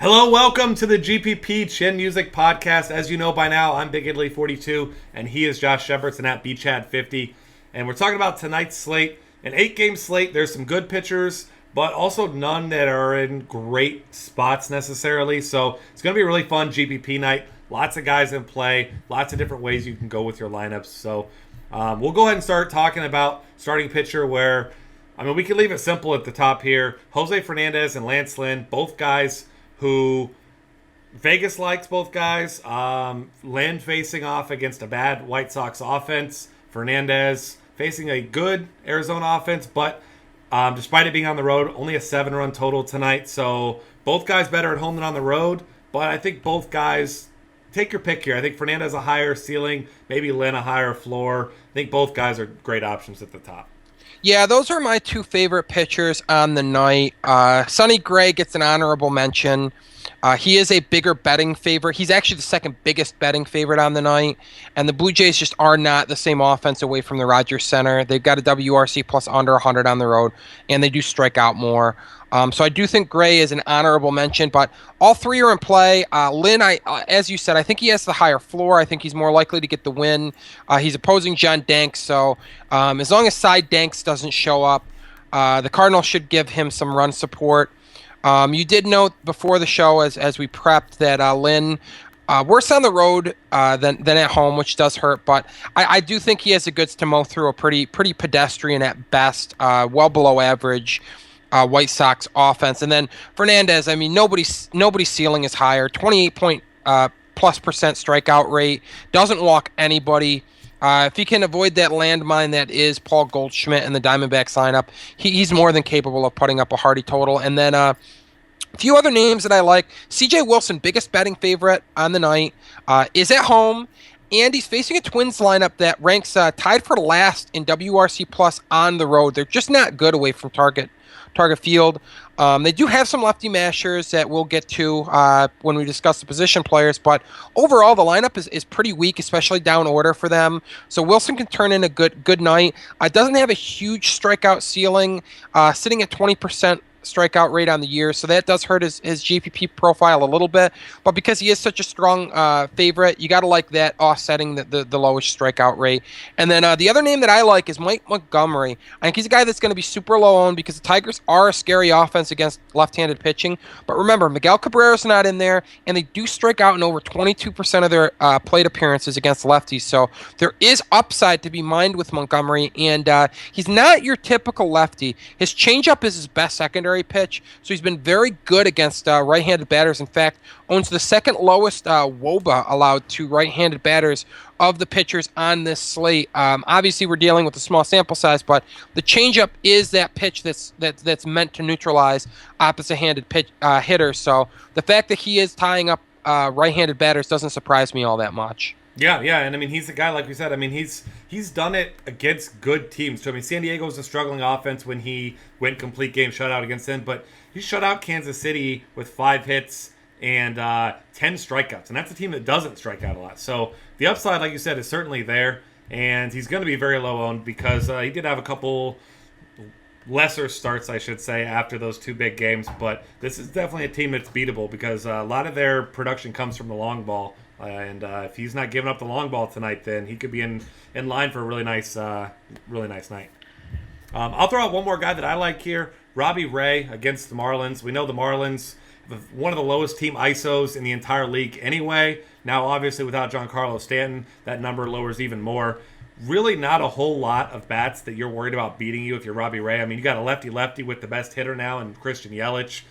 Hello, welcome to the GPP Chin Music Podcast. As you know by now, I'm Big Italy 42, and he is Josh Shepardson at BChad50. And we're talking about tonight's slate. An 8-game slate. There's some good pitchers, but also none that are in great spots necessarily. So it's going to be a really fun GPP night. Lots of guys in play. Lots of different ways you can go with your lineups. So we'll go ahead and start talking about starting pitcher where, we can leave it simple at the top here. Jose Fernandez and Lance Lynn, both guys who Vegas likes both guys. Lynn facing off against a bad White Sox offense. Fernandez facing a good Arizona offense, but despite it being on the road, only a 7-run total tonight. So both guys better at home than on the road, but I think both guys, take your pick here. I think Fernandez a higher ceiling, maybe Lynn a higher floor. I think both guys are great options at the top. Yeah, those are my two favorite pitchers on the night. Sonny Gray gets an honorable mention. He is a bigger betting favorite. He's actually the second biggest betting favorite on the night. And the Blue Jays just are not the same offense away from the Rogers Center. They've got a WRC plus under 100 on the road, and they do strike out more. So I do think Gray is an honorable mention, but all three are in play. Lynn, as you said, I think he has the higher floor. I think he's more likely to get the win. He's opposing John Danks, so as long as Cy Danks doesn't show up, the Cardinals should give him some run support. You did note before the show, as we prepped, that Lynn worse on the road than at home, which does hurt. But I do think he has the goods to mow through a pretty pedestrian at best, well below average White Sox offense. And then Fernandez, nobody's ceiling is higher. 28 plus percent strikeout rate, doesn't walk anybody. If he can avoid that landmine that is Paul Goldschmidt in the Diamondbacks lineup, he's more than capable of putting up a hearty total. And then a few other names that I like. C.J. Wilson, biggest betting favorite on the night, is at home, and he's facing a Twins lineup that ranks tied for last in WRC plus on the road. They're just not good away from target field. They do have some lefty mashers that we'll get to when we discuss the position players, but overall the lineup is pretty weak, especially down order for them. So Wilson can turn in a good night. Doesn't have a huge strikeout ceiling, sitting at 20% strikeout rate on the year, so that does hurt his GPP profile a little bit, but because he is such a strong favorite, you got to like that offsetting the lowest strikeout rate. And then the other name that I like is Mike Montgomery. I think he's a guy that's going to be super low owned because the Tigers are a scary offense against left-handed pitching, but remember, Miguel Cabrera's not in there, and they do strike out in over 22% of their plate appearances against lefties, so there is upside to be mined with Montgomery, and he's not your typical lefty. His changeup is his best secondary pitch, so he's been very good against right-handed batters. In fact, owns the second lowest WOBA allowed to right-handed batters of the pitchers on this slate. Obviously, we're dealing with a small sample size, but the changeup is that pitch that's meant to neutralize opposite-handed hitters. So the fact that he is tying up right-handed batters doesn't surprise me all that much. Yeah, and he's a guy, like we said, he's done it against good teams too. San Diego was a struggling offense when he went complete game shutout against them, but he shut out Kansas City with 5 hits and 10 strikeouts, and that's a team that doesn't strike out a lot. So the upside, like you said, is certainly there, and he's going to be very low owned because he did have a couple lesser starts, I should say, after those 2 big games, but this is definitely a team that's beatable because a lot of their production comes from the long ball. And if he's not giving up the long ball tonight, then he could be in line for a really nice night. I'll throw out one more guy that I like here, Robbie Ray against the Marlins. We know the Marlins have one of the lowest team ISOs in the entire league anyway. Now, obviously, without Giancarlo Stanton, that number lowers even more. Really not a whole lot of bats that you're worried about beating you if you're Robbie Ray. You got a lefty-lefty with the best hitter now in Christian Yelich.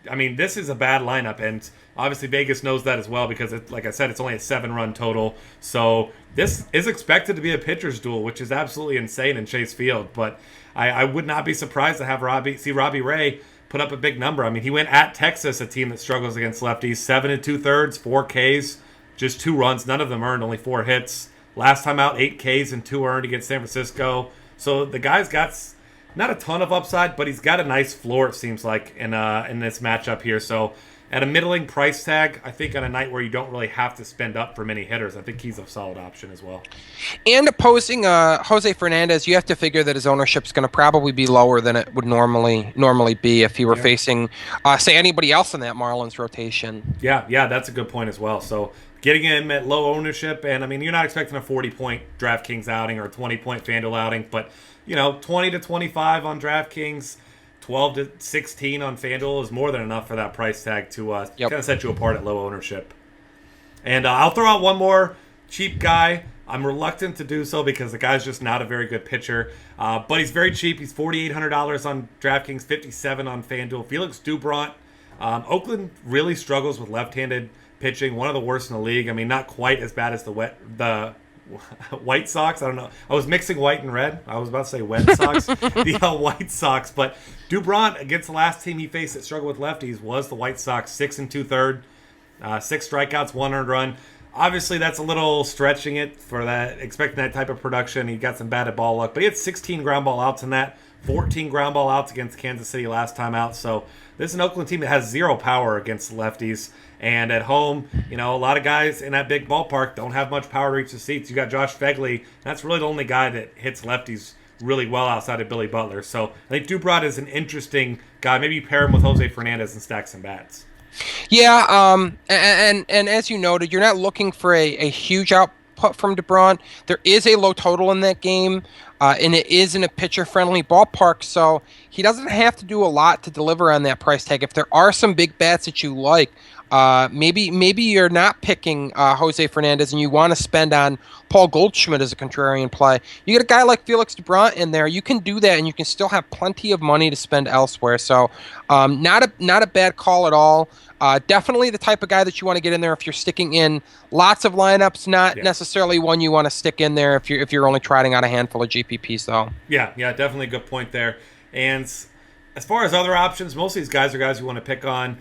This is a bad lineup, and obviously Vegas knows that as well because, like I said, it's only a 7-run total. So this is expected to be a pitcher's duel, which is absolutely insane in Chase Field. But I would not be surprised to have Robbie Ray put up a big number. He went at Texas, a team that struggles against lefties, 7 2/3, 4 Ks, just 2 runs, none of them earned, only 4 hits. Last time out, 8 Ks and 2 earned against San Francisco. So the guy's got not a ton of upside, but he's got a nice floor, it seems like, in this matchup here. So at a middling price tag, I think on a night where you don't really have to spend up for many hitters, I think he's a solid option as well. And opposing Jose Fernandez, you have to figure that his ownership is going to probably be lower than it would normally be if he were facing, say, anybody else in that Marlins rotation. Yeah, that's a good point as well. So getting him at low ownership, and I mean, you're not expecting a 40-point DraftKings outing or a 20-point FanDuel outing, but 20 to 25 on DraftKings, 12 to 16 on FanDuel is more than enough for that price tag to kind of set you apart at low ownership. And I'll throw out one more cheap guy. I'm reluctant to do so because the guy's just not a very good pitcher. But he's very cheap. He's $4,800 on DraftKings, $57 on FanDuel. Felix Doubront. Oakland really struggles with left-handed pitching, one of the worst in the league. I mean, not quite as bad as the White Sox. I don't know. I was mixing white and red. I was about to say Wet Sox. The White Sox. But Doubront, against the last team he faced that struggled with lefties, was the White Sox. 6 2/3, 6 strikeouts, 1 earned run. Obviously, that's a little stretching it for that, expecting that type of production. He got some batted ball luck, but he had 16 ground ball outs in that, 14 ground ball outs against Kansas City last time out. So this is an Oakland team that has zero power against lefties. And at home, a lot of guys in that big ballpark don't have much power to reach the seats. You got Josh Phegley. That's really the only guy that hits lefties really well outside of Billy Butler. So I think Doubront is an interesting guy. Maybe you pair him with Jose Fernandez and stack some bats. Yeah, and as you noted, you're not looking for a huge output from Doubront. There is a low total in that game, and it is in a pitcher-friendly ballpark, so he doesn't have to do a lot to deliver on that price tag. If there are some big bats that you like, maybe you're not picking Jose Fernandez and you want to spend on Paul Goldschmidt as a contrarian play. You get a guy like Felix Doubront in there, you can do that, and you can still have plenty of money to spend elsewhere. So, not a bad call at all. Definitely the type of guy that you want to get in there if you're sticking in lots of lineups. Not necessarily one you want to stick in there if you're only trying out a handful of GPPs, though. Yeah, definitely a good point there. And as far as other options, most of these guys are guys you want to pick on.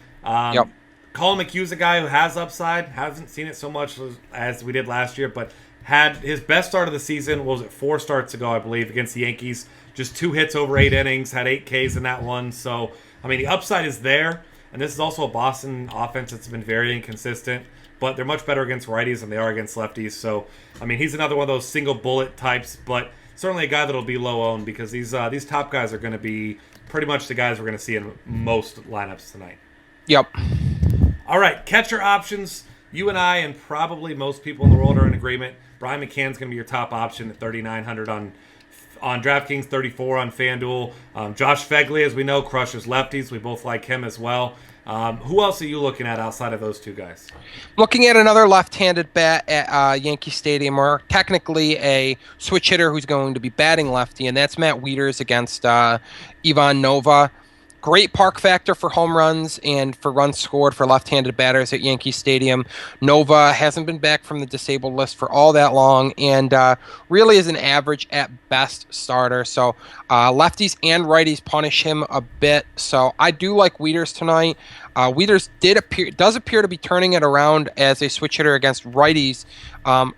Colin McHugh's a guy who has upside. Hasn't seen it so much as we did last year, but had his best start of the season, was it 4 starts ago, I believe, against the Yankees. Just 2 hits over 8 innings, had 8 Ks in that one. So, I mean, the upside is there. And this is also a Boston offense that's been very inconsistent, but they're much better against righties than they are against lefties. So, I mean, he's another one of those single bullet types, but certainly a guy that'll be low owned because these top guys are going to be pretty much the guys we're going to see in most lineups tonight. Yep. All right, catcher options. You and I and probably most people in the world are in agreement. Brian McCann's going to be your top option at $3,900 on DraftKings, $34 on FanDuel. Josh Phegley, as we know, crushes lefties. We both like him as well. Who else are you looking at outside of those 2 guys? Looking at another left-handed bat at Yankee Stadium, or technically a switch hitter who's going to be batting lefty, and that's Matt Wieters against Ivan Nova. Great park factor for home runs and for runs scored for left-handed batters at Yankee Stadium. Nova hasn't been back from the disabled list for all that long and really is an average at best starter. So lefties and righties punish him a bit. So I do like Wieters tonight. Wieters does appear to be turning it around as a switch hitter against righties.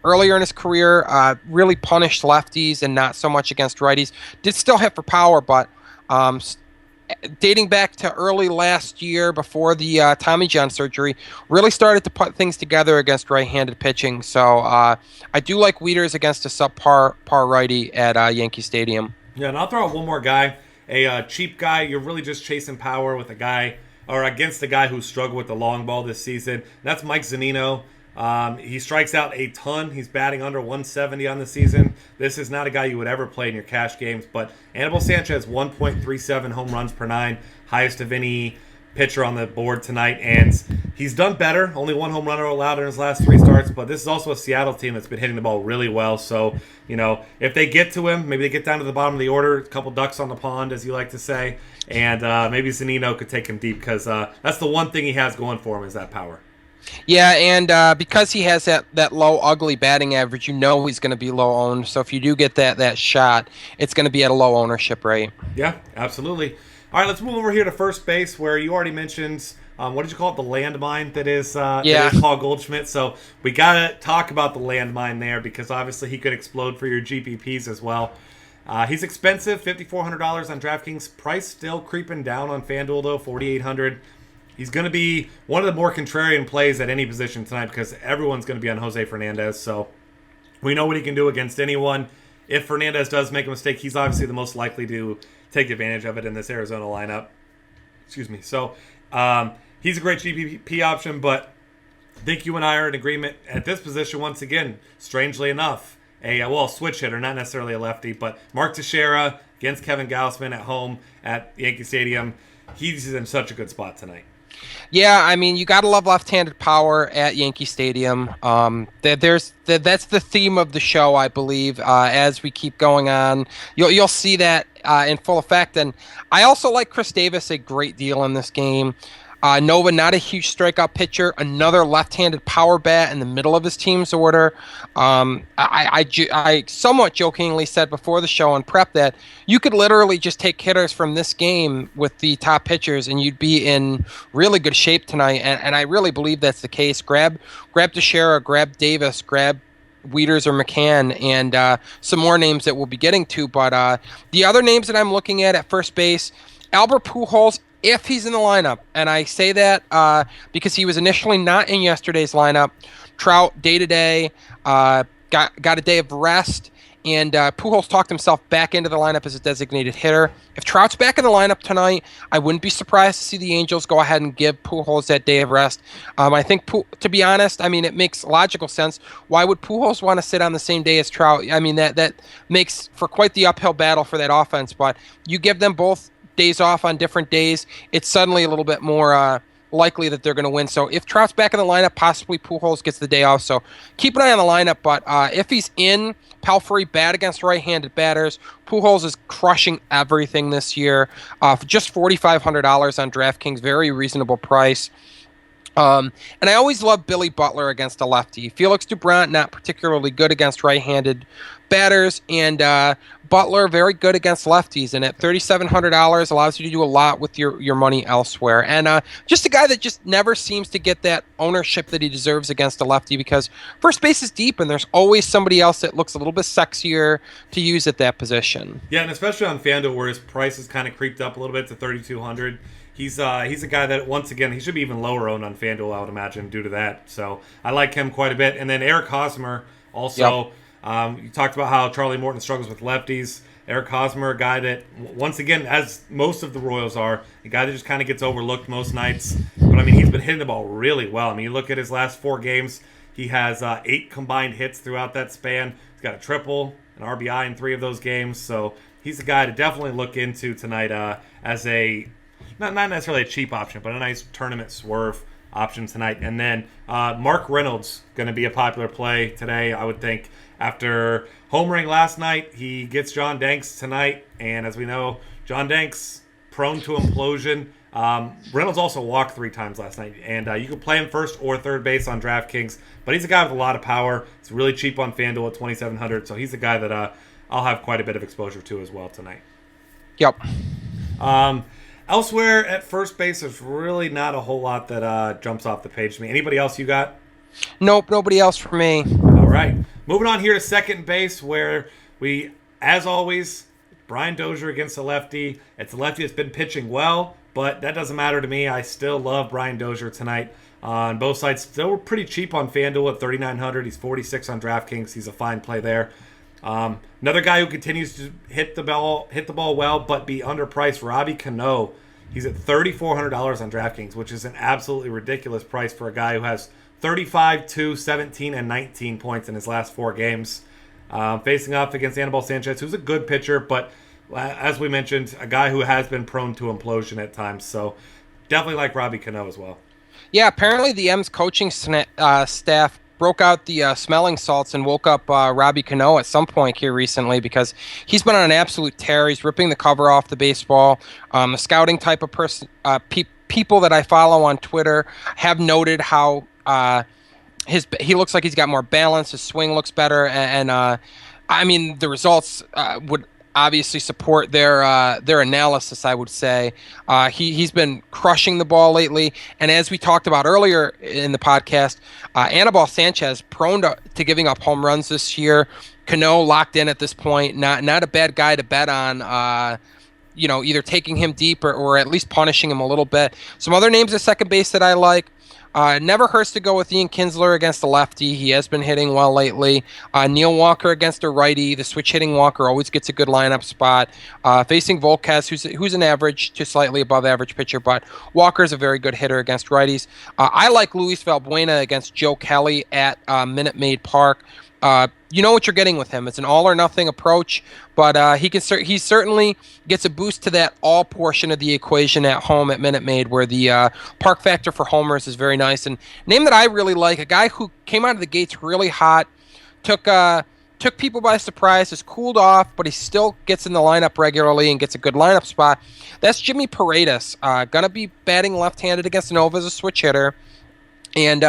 Earlier in his career, really punished lefties and not so much against righties. Did still hit for power, but dating back to early last year before the Tommy John surgery, really started to put things together against right-handed pitching. So I do like Wieters against a subpar righty at Yankee Stadium. Yeah, and I'll throw out one more guy, a cheap guy. You're really just chasing power with a guy or against a guy who struggled with the long ball this season. That's Mike Zunino. He strikes out a ton. He's batting under 170 on the season. This is not a guy you would ever play in your cash games, but Anibal Sanchez, 1.37 home runs per 9, highest of any pitcher on the board tonight, and he's done better. Only 1 home runner allowed in his last 3 starts, but this is also a Seattle team that's been hitting the ball really well. So, if they get to him, maybe they get down to the bottom of the order, a couple ducks on the pond, as you like to say, and maybe Zunino could take him deep because that's the one thing he has going for him is that power. Yeah, and because he has that low, ugly batting average, he's going to be low owned. So if you do get that shot, it's going to be at a low ownership rate. Yeah, absolutely. All right, let's move over here to first base, where you already mentioned, what did you call it, the landmine that is Paul Goldschmidt. So we got to talk about the landmine there because obviously he could explode for your GPPs as well. He's expensive, $5,400 on DraftKings. Price still creeping down on FanDuel, though, $4,800. He's going to be one of the more contrarian plays at any position tonight because everyone's going to be on Jose Fernandez. So we know what he can do against anyone. If Fernandez does make a mistake, he's obviously the most likely to take advantage of it in this Arizona lineup. Excuse me. So he's a great GPP option, but I think you and I are in agreement at this position once again, strangely enough. A switch hitter, not necessarily a lefty, but Mark Teixeira against Kevin Gausman at home at Yankee Stadium. He's in such a good spot tonight. Yeah, I mean, you got to love left-handed power at Yankee Stadium. That's the theme of the show, I believe. As we keep going on, you'll see that in full effect. And I also like Chris Davis a great deal in this game. Nova, not a huge strikeout pitcher. Another left-handed power bat in the middle of his team's order. I somewhat jokingly said before the show on prep that you could literally just take hitters from this game with the top pitchers, and you'd be in really good shape tonight. And I really believe that's the case. Grab Teixeira, grab Davis, grab Wieters or McCann, and some more names that we'll be getting to. But the other names that I'm looking at first base, Albert Pujols, if he's in the lineup, and I say that because he was initially not in yesterday's lineup. Trout, day-to-day, got a day of rest, and Pujols talked himself back into the lineup as a designated hitter. If Trout's back in the lineup tonight, I wouldn't be surprised to see the Angels go ahead and give Pujols that day of rest. I think, to be honest, I mean, it makes logical sense. Why would Pujols want to sit on the same day as Trout? I mean, that makes for quite the uphill battle for that offense, but you give them both days off on different days, it's suddenly a little bit more likely that they're going to win. So if Trout's back in the lineup, possibly Pujols gets the day off. So keep an eye on the lineup. But if he's in, Palfrey bad against right-handed batters. Pujols is crushing everything this year. For just $4,500 on DraftKings, very reasonable price. And I always love Billy Butler against a lefty. Felix Doubront, not particularly good against right-handed batters, and Butler, very good against lefties. And at $3,700, allows you to do a lot with your money elsewhere. And just a guy that just never seems to get that ownership that he deserves against a lefty, because first base is deep, and there's always somebody else that looks a little bit sexier to use at that position. Yeah, and especially on FanDuel, where his price has kind of creeped up a little bit to $3,200. He's a guy that, once again, he should be even lower owned on FanDuel, I would imagine, due to that. So I like him quite a bit. And then Eric Hosmer also. Yep. You talked about how Charlie Morton struggles with lefties. Eric Hosmer, a guy that, once again, as most of the Royals are, a guy that just kind of gets overlooked most nights. But, I mean, he's been hitting the ball really well. I mean, you look at his last 4 games, he has 8 combined hits throughout that span. He's got a triple, an RBI in 3 of those games. So he's a guy to definitely look into tonight as a, not necessarily a cheap option, but a nice tournament swerve option tonight. And then Mark Reynolds going to be a popular play today, I would think. After homering last night, he gets John Danks tonight. And as we know, John Danks, prone to implosion. Reynolds also walked 3 times last night. And you can play him first or third base on DraftKings. But he's a guy with a lot of power. It's really cheap on FanDuel at $2,700. So he's a guy that I'll have quite a bit of exposure to as well tonight. Yep. Elsewhere at first base, there's really not a whole lot that jumps off the page to me. Anybody else you got? Nope, nobody else for me. All right. Moving on here to second base, where we, as always, Brian Dozier against a lefty. It's a lefty that's been pitching well, but that doesn't matter to me. I still love Brian Dozier tonight on both sides. Still pretty cheap on FanDuel at $3,900. He's $46 on DraftKings. He's a fine play there. Another guy who continues to hit the ball well, but be underpriced, Robbie Cano. He's at $3,400 on DraftKings, which is an absolutely ridiculous price for a guy who has 35, 2, 17, and 19 points in his last 4 games. Facing off against Anibal Sanchez, who's a good pitcher, but as we mentioned, a guy who has been prone to implosion at times. So definitely like Robbie Cano as well. Yeah, apparently the M's coaching staff broke out the smelling salts and woke up Robbie Cano at some point here recently, because he's been on an absolute tear. He's ripping the cover off the baseball. The scouting type of person, people that I follow on Twitter have noted how he looks like he's got more balance. His swing looks better, and I mean the results would obviously support their analysis, I would say. He's been crushing the ball lately, and as we talked about earlier in the podcast, Anibal Sanchez prone to giving up home runs this year. Cano locked in at this point, not a bad guy to bet on either taking him deep or at least punishing him a little bit. Some other names at second base that I like. Never hurts to go with Ian Kinsler against the lefty. He has been hitting well lately. Neil Walker against a righty. The switch hitting Walker always gets a good lineup spot. Facing Volquez, who's an average to slightly above average pitcher, but Walker's a very good hitter against righties. I like Luis Valbuena against Joe Kelly at Minute Maid Park. You know what you're getting with him. It's an all or nothing approach, but he certainly gets a boost to that all portion of the equation at home at Minute Maid, where the park factor for homers is very nice. And name that I really like, a guy who came out of the gates really hot, took people by surprise, has cooled off, but he still gets in the lineup regularly and gets a good lineup spot. That's Jimmy Paredes. Gonna be batting left-handed against Nova as a switch hitter. And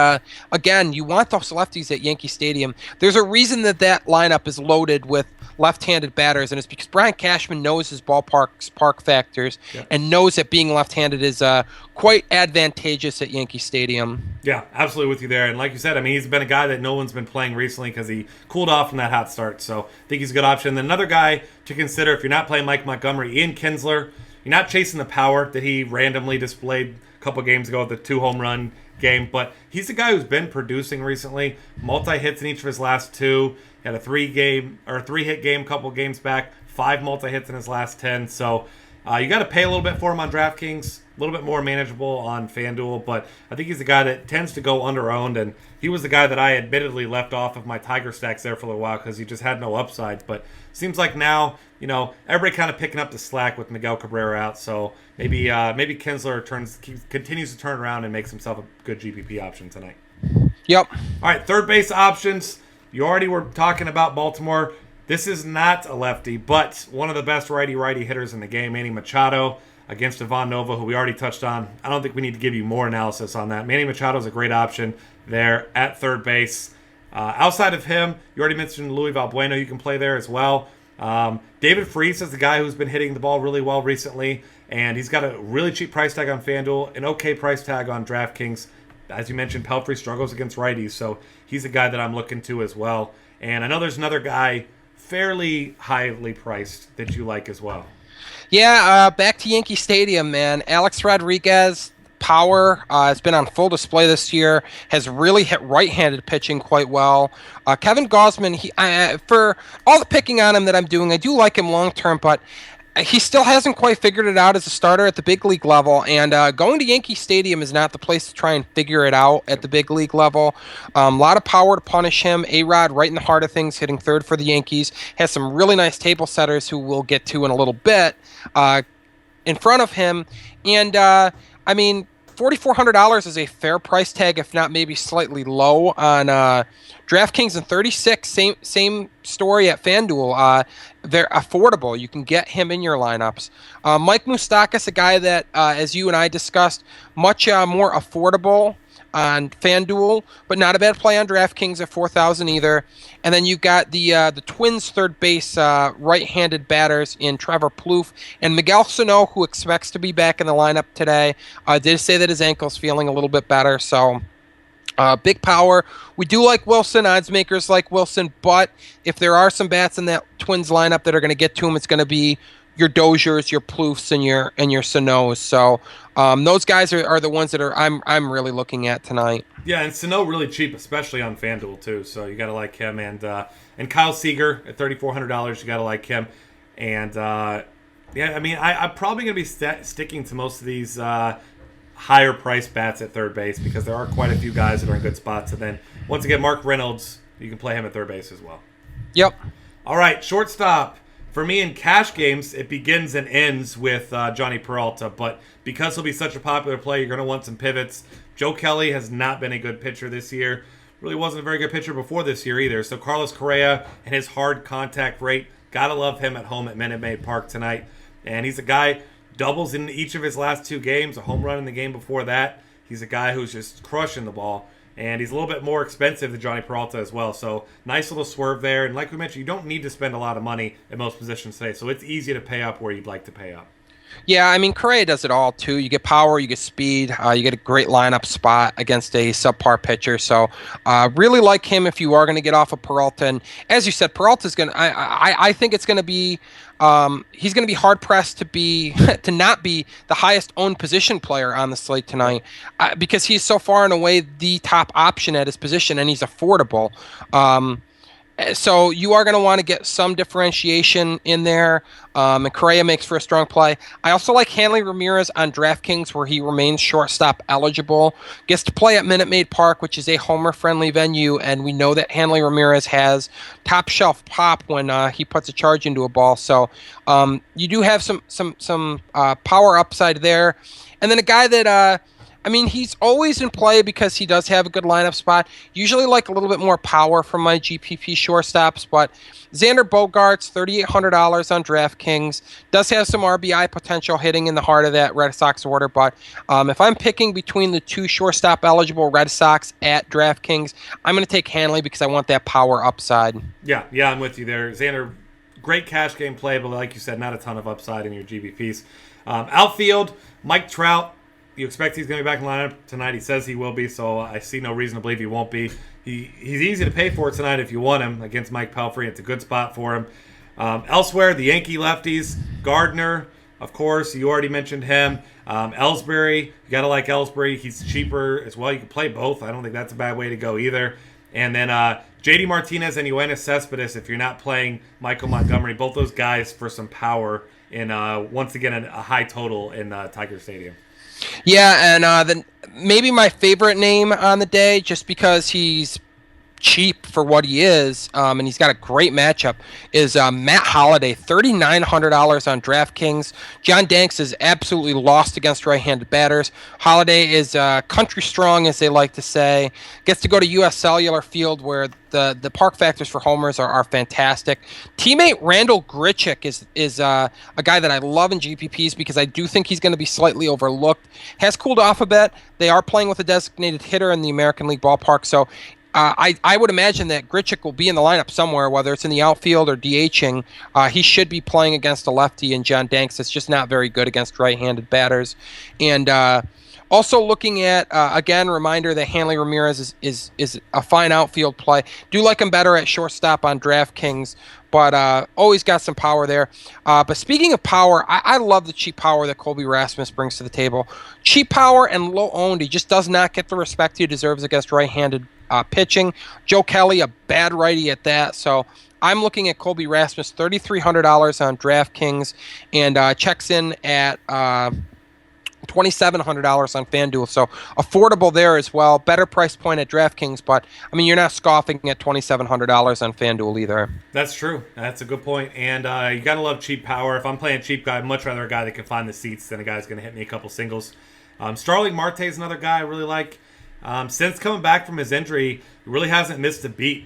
again, you want those lefties at Yankee Stadium. There's a reason that lineup is loaded with left-handed batters, and it's because Brian Cashman knows his ballpark's park factors and knows that being left-handed is quite advantageous at Yankee Stadium. Yeah, absolutely with you there. And like you said, I mean, he's been a guy that no one's been playing recently because he cooled off from that hot start. So I think he's a good option. Then another guy to consider if you're not playing Mike Montgomery, Ian Kinsler. You're not chasing the power that he randomly displayed a couple games ago, the 2-home run game, but he's a guy who's been producing recently. Multi-hits in each of his last 2. He had a 3-hit game a couple games back. 5 multi-hits in his last 10. So you got to pay a little bit for him on DraftKings. A little bit more manageable on FanDuel, but I think he's a guy that tends to go under-owned, and he was the guy that I admittedly left off of my Tiger stacks there for a little while because he just had no upside. But seems like now, everybody kind of picking up the slack with Miguel Cabrera out, so maybe Kinsler continues to turn around and makes himself a good GPP option tonight. Yep. All right, third base options. You already were talking about Baltimore. This is not a lefty, but one of the best righty-righty hitters in the game, Manny Machado, against Ivan Nova, who we already touched on. I don't think we need to give you more analysis on that. Manny Machado is a great option there at third base. Outside of him, you already mentioned Luis Valbuena. You can play there as well. David Freese is the guy who's been hitting the ball really well recently, and he's got a really cheap price tag on FanDuel, an okay price tag on DraftKings. As you mentioned, Pelfrey struggles against righties, so he's a guy that I'm looking to as well. And I know there's another guy fairly highly priced that you like as well. Yeah, back to Yankee Stadium, man. Alex Rodriguez, power, has been on full display this year, has really hit right-handed pitching quite well. Kevin Gausman, for all the picking on him that I'm doing, I do like him long-term, but he still hasn't quite figured it out as a starter at the big league level, and going to Yankee Stadium is not the place to try and figure it out at the big league level. A lot of power to punish him. A-Rod right in the heart of things, hitting third for the Yankees. Has some really nice table setters who we'll get to in a little bit in front of him. And, $4,400 is a fair price tag, if not maybe slightly low on DraftKings, and 36. Same story at FanDuel. They're affordable. You can get him in your lineups. Mike Moustakas, a guy that, as you and I discussed, much more affordable on FanDuel, but not a bad play on DraftKings at $4,000 either. And then you got the Twins third base right-handed batters in Trevor Plouffe and Miguel Sano, who expects to be back in the lineup today. Did say that his ankle's feeling a little bit better, so big power. We do like Wilson. Odds makers like Wilson, but if there are some bats in that Twins lineup that are going to get to him, it's going to be your Doziers, your Plouffes, and your Sanos. So those guys are the ones that I'm really looking at tonight. Yeah, and Sano really cheap, especially on FanDuel too. So you got to like him, and Kyle Seager at $3,400. You got to like him, and I'm probably gonna be sticking to most of these higher price bats at third base because there are quite a few guys that are in good spots. And then once again, Mark Reynolds, you can play him at third base as well. Yep. All right, shortstop. For me in cash games, it begins and ends with Johnny Peralta, but because he'll be such a popular play, you're going to want some pivots. Joe Kelly has not been a good pitcher this year. Really wasn't a very good pitcher before this year either. So Carlos Correa and his hard contact rate, got to love him at home at Minute Maid Park tonight. And he's a guy, doubles in each of his last 2 games, a home run in the game before that. He's a guy who's just crushing the ball. And he's a little bit more expensive than Johnny Peralta as well. So nice little swerve there. And like we mentioned, you don't need to spend a lot of money at most positions today. So it's easy to pay up where you'd like to pay up. Yeah, I mean, Correa does it all too. You get power, you get speed, you get a great lineup spot against a subpar pitcher. So, really like him if you are going to get off of Peralta. And as you said, Peralta's going to. I think it's going to be. He's going to be hard pressed to be to not be the highest owned position player on the slate tonight, because he's so far and away the top option at his position, and he's affordable. So you are going to want to get some differentiation in there. And Correa makes for a strong play. I also like Hanley Ramirez on DraftKings, where he remains shortstop eligible. Gets to play at Minute Maid Park, which is a homer-friendly venue, and we know that Hanley Ramirez has top shelf pop when he puts a charge into a ball. So you do have some power upside there. And then a guy that I mean, he's always in play because he does have a good lineup spot. Usually like a little bit more power from my GPP shortstops, but Xander Bogaerts, $3,800 on DraftKings, does have some RBI potential hitting in the heart of that Red Sox order, but if I'm picking between the two shortstop eligible Red Sox at DraftKings, I'm going to take Hanley because I want that power upside. Yeah, I'm with you there. Xander, great cash game play, but like you said, not a ton of upside in your GPPs. Outfield, Mike Trout. You expect he's going to be back in the lineup tonight. He says he will be, so I see no reason to believe he won't be. He's easy to pay for tonight if you want him against Mike Pelfrey. It's a good spot for him. Elsewhere, the Yankee lefties, Gardner, of course, you already mentioned him. Ellsbury, you got to like Ellsbury. He's cheaper as well. You can play both. I don't think that's a bad way to go either. And then JD Martinez and Yoenis Cespedes, if you're not playing Michael Montgomery, both those guys for some power in, once again, a high total in Tiger Stadium. Yeah, and then maybe my favorite name on the day, just because he's cheap for what he is, and he's got a great matchup, is Matt Holliday, $3,900 on DraftKings. John Danks is absolutely lost against right-handed batters. Holliday is country strong, as they like to say. Gets to go to U.S. Cellular Field, where the park factors for homers are fantastic. Teammate Randall Grichuk is a guy that I love in GPPs because I do think he's going to be slightly overlooked. Has cooled off a bit. They are playing with a designated hitter in the American League ballpark, so I would imagine that Grichuk will be in the lineup somewhere, whether it's in the outfield or DHing. He should be playing against a lefty in John Danks. It's just not very good against right-handed batters. And also looking at, again, reminder that Hanley Ramirez is a fine outfield play. Do like him better at shortstop on DraftKings, but always got some power there. But speaking of power, I love the cheap power that Colby Rasmus brings to the table. Cheap power and low-owned. He just does not get the respect he deserves against right-handed pitching. Joe Kelly, a bad righty at that. So I'm looking at Colby Rasmus, $3,300 on DraftKings, and checks in at $2,700 on FanDuel. So affordable there as well. Better price point at DraftKings, but I mean, you're not scoffing at $2,700 on FanDuel either. That's true. That's a good point. And you got to love cheap power. If I'm playing a cheap guy, I'd much rather a guy that can find the seats than a guy who's going to hit me a couple singles. Starling Marte is another guy I really like. Since coming back from his injury, he really hasn't missed a beat.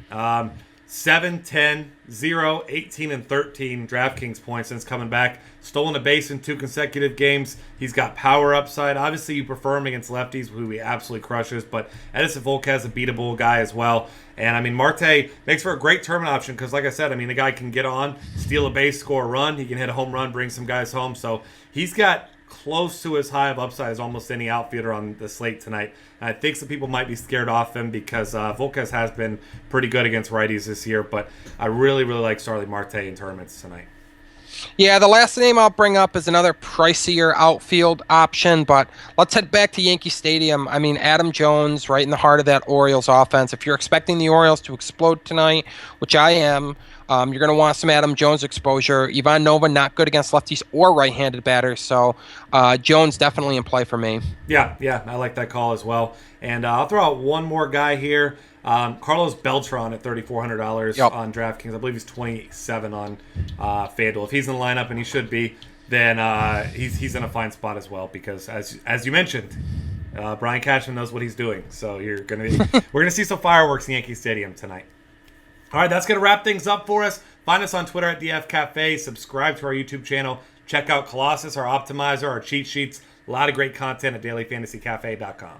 7, 10, 0, 18, and 13 DraftKings points since coming back. Stolen a base in 2 consecutive games. He's got power upside. Obviously, you prefer him against lefties, who he absolutely crushes, but Edison Volquez is a beatable guy as well. And, I mean, Marte makes for a great tournament option because, like I said, I mean, the guy can get on, steal a base, score a run. He can hit a home run, bring some guys home. So he's got close to as high of upside as almost any outfielder on the slate tonight. And I think some people might be scared off him because Volquez has been pretty good against righties this year, but I really, really like Starling Marte in tournaments tonight. Yeah, the last name I'll bring up is another pricier outfield option, but let's head back to Yankee Stadium. I mean, Adam Jones, right in the heart of that Orioles offense. If you're expecting the Orioles to explode tonight, which I am, you're going to want some Adam Jones exposure. Ivan Nova, not good against lefties or right-handed batters, so Jones definitely in play for me. Yeah, I like that call as well. And I'll throw out one more guy here. Carlos Beltran at $3,400 on DraftKings. I believe he's 27 on FanDuel. If he's in the lineup, and he should be, then he's in a fine spot as well because, as you mentioned, Brian Cashman knows what he's doing. So we're gonna see some fireworks in Yankee Stadium tonight. All right, that's gonna wrap things up for us. Find us on Twitter at DF Cafe. Subscribe to our YouTube channel. Check out Colossus, our optimizer, our cheat sheets. A lot of great content at dailyfantasycafe.com.